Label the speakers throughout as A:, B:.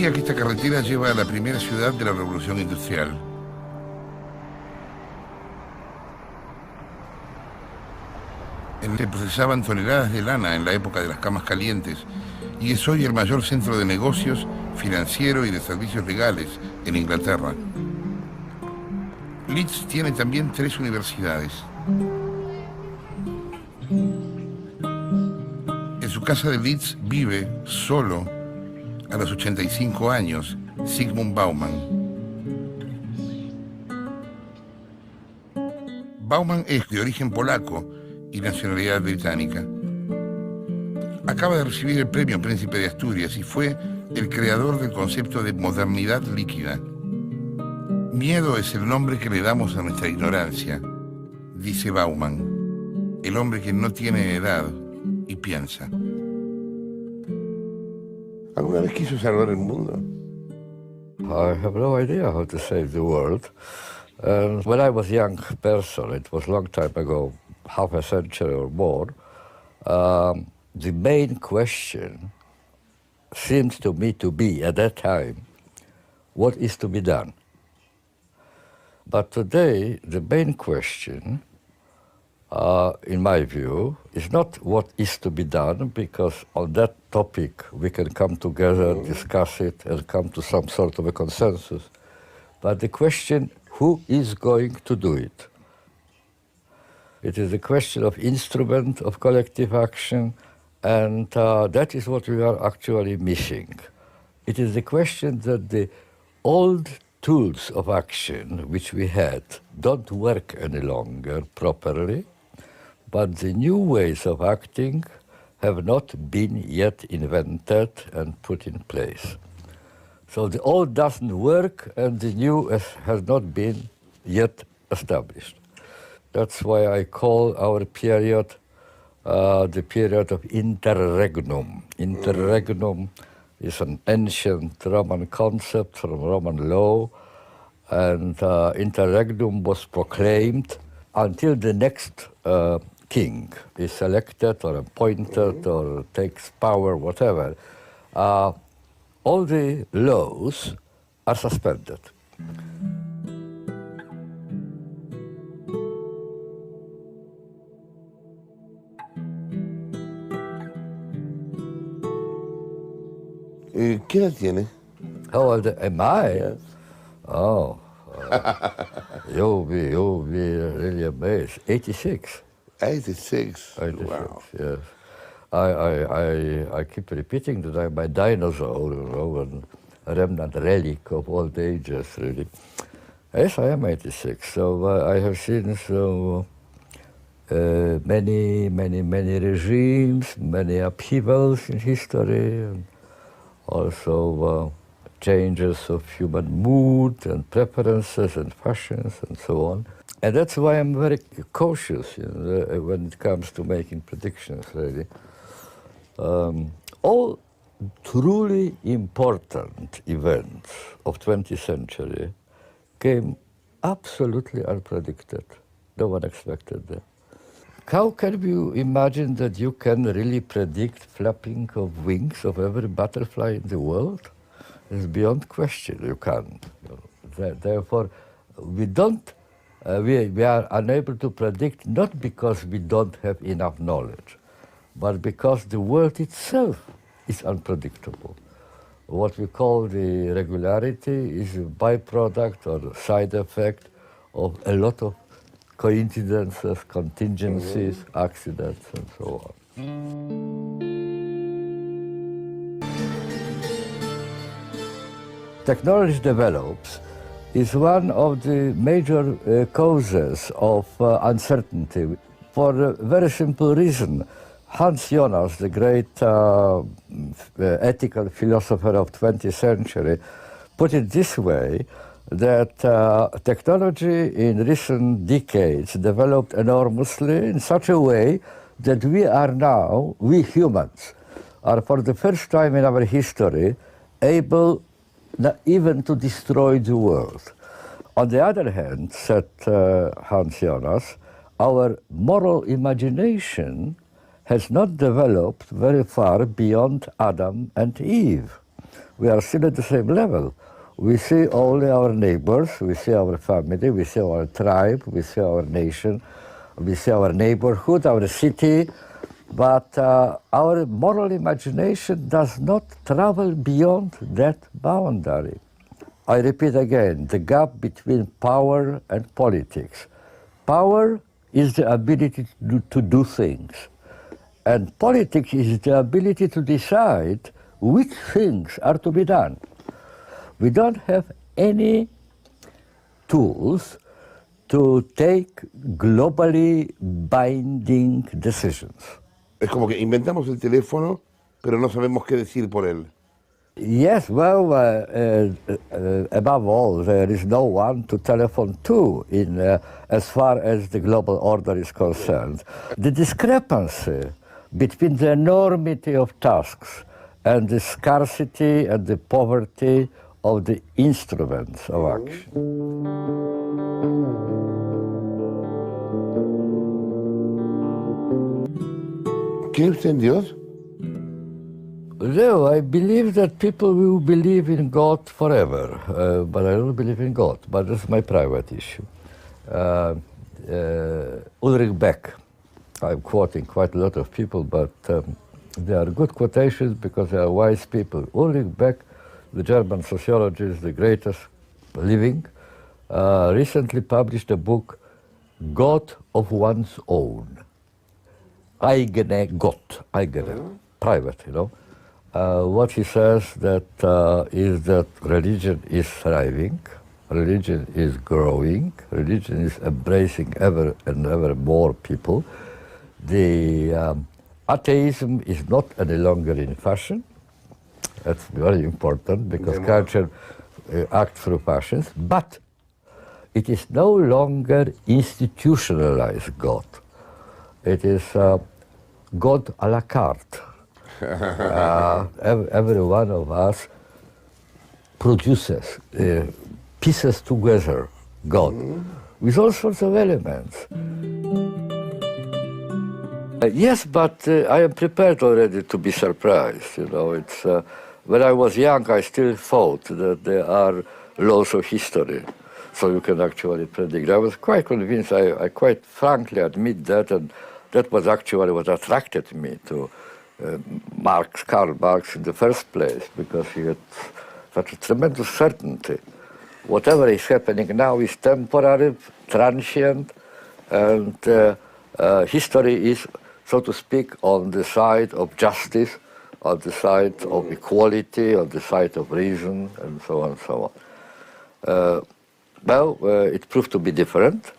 A: decía que esta carretera lleva a la primera ciudad de la Revolución Industrial. Se procesaban toneladas de lana en la época de las camas calientes y es hoy el mayor centro de negocios, financiero y de servicios legales en Inglaterra. Leeds tiene también 3 universidades. En su casa de Leeds vive, solo, a los 85 años, Zygmunt Bauman. Bauman es de origen polaco y nacionalidad británica. Acaba de recibir el premio Príncipe de Asturias y fue el creador del concepto de modernidad líquida. Miedo es el nombre que le damos a nuestra ignorancia, dice Bauman, el hombre que no tiene edad y piensa.
B: ¿Alguna vez quiso salvar el mundo?
C: I have no idea how to save the world. When I was a young person, it was a long time ago, half a century or more, the main question seemed to me to be, at that time, what is to be done? But today, the main question, in my view, is not what is to be done, because on that topic we can come together, discuss it, and come to some sort of a consensus. But the question, who is going to do it? It is a question of instrument of collective action, and that is what we are actually missing. It is the question that the old tools of action which we had don't work any longer properly, but the new ways of acting have not been yet invented and put in place. So the old doesn't work and the new has not been yet established. That's why I call our period the period of interregnum. Interregnum is an ancient Roman concept from Roman law, and interregnum was proclaimed until the next king is elected or appointed or takes power, whatever. All the laws are suspended.
B: ¿Qué edad tiene?
C: How old am I?
B: Yes.
C: Oh, you'll be really amazed. 86.
B: 86.
C: 86,
B: Wow.
C: yes. I keep repeating that I'm a dinosaur, you know, and a remnant relic of old ages, really. Yes, I am 86, so I have seen many regimes, many upheavals in history, and also changes of human mood and preferences and fashions and so on. And that's why I'm very cautious when it comes to making predictions, really. All truly important events of 20th century came absolutely unpredicted. No one expected them. How can you imagine that you can really predict flapping of wings of every butterfly in the world? It's beyond question, you can't. Therefore, we are unable to predict not because we don't have enough knowledge, but because the world itself is unpredictable. What we call the regularity is a byproduct or side effect of a lot of coincidences, contingencies, accidents, and so on. Technology develops is one of the major causes of uncertainty for a very simple reason. Hans Jonas, the great ethical philosopher of 20th century, put it this way, that technology in recent decades developed enormously in such a way that we humans, are for the first time in our history able not even to destroy the world. On the other hand, said Hans Jonas, our moral imagination has not developed very far beyond Adam and Eve. we are still at the same level. We see only our neighbors, we see our family, we see our tribe, we see our nation, we see our neighborhood, our city, but our moral imagination does not travel beyond that boundary. I repeat again, the gap between power and politics. Power is the ability to do things, and politics is the ability to decide which things are to be done. We don't have any tools to take globally binding decisions.
B: Es como que inventamos el teléfono, pero no sabemos qué decir por él.
C: Yes, well, above all, there is no one to telephone to as far as the global order is concerned. The discrepancy between the enormity of tasks and the scarcity and the poverty of the instruments of action.
B: ¿Cree usted en Dios?
C: No, I believe that people will believe in God forever, but I don't believe in God. But that's my private issue. Ulrich Beck, I'm quoting quite a lot of people, but they are good quotations because they are wise people. Ulrich Beck, the German sociologist, the greatest living, recently published a book, God of One's Own. Eigene Gott, eigene, private, you know. What he says is that religion is thriving, religion is growing, religion is embracing ever and ever more people. The atheism is not any longer in fashion. That's very important because culture acts through passions, but it is no longer institutionalized God. It is God à la carte. Every one of us produces, pieces together God with all sorts of elements. Yes, but I am prepared already to be surprised. You know, it's when I was young, I still thought that there are laws of history, so you can actually predict. I was quite convinced. I quite frankly admit that, and that was actually what attracted me to Karl Marx in the first place, because he had such a tremendous certainty. Whatever is happening now is temporary, transient, and history is, so to speak, on the side of justice, on the side of equality, on the side of reason, and so on and so on. It proved to be different.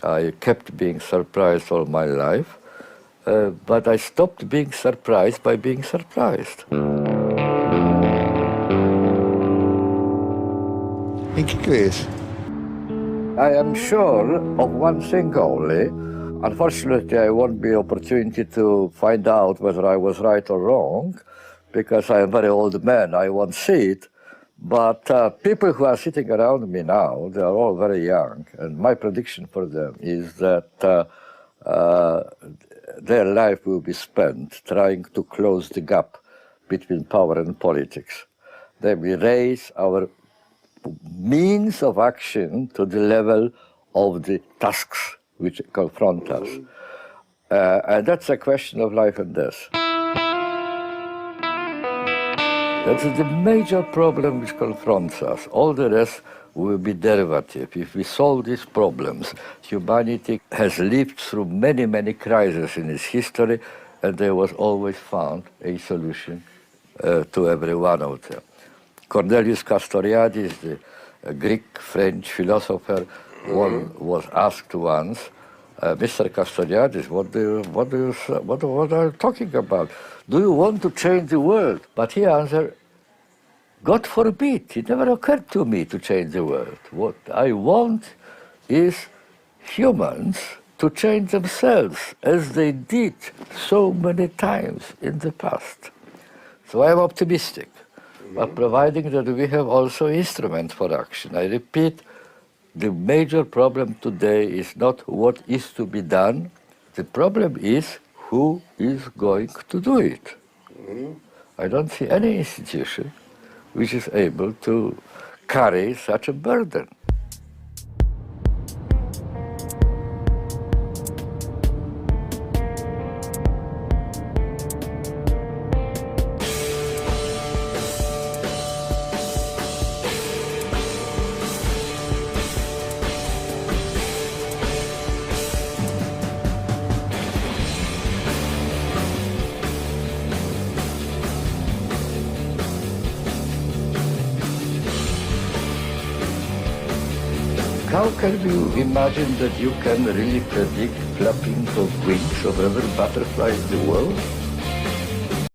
C: I kept being surprised all my life, but I stopped being surprised by being surprised.
B: ¿En qué crees?
C: I am sure of one thing only. Unfortunately, I won't be opportunity to find out whether I was right or wrong, because I am a very old man. I won't see it. But people who are sitting around me now, they are all very young, and my prediction for them is that their life will be spent trying to close the gap between power and politics. They will raise our means of action to the level of the tasks which confront us. And that's a question of life and death. That's the major problem which confronts us. All the rest will be derivative. If we solve these problems, humanity has lived through many, many crises in its history, and there was always found a solution to every one of them. Cornelius Castoriadis, the Greek-French philosopher, was asked once, Mr. Castoriadis, what are you talking about? Do you want to change the world? But he answered, God forbid, it never occurred to me to change the world. What I want is humans to change themselves, as they did so many times in the past. So I am optimistic, but providing that we have also instruments for action. I repeat, the major problem today is not what is to be done. The problem is who is going to do it. I don't see any institution which is able to carry such a burden. How can you imagine that you can really predict flapping of wings of every butterfly in the world?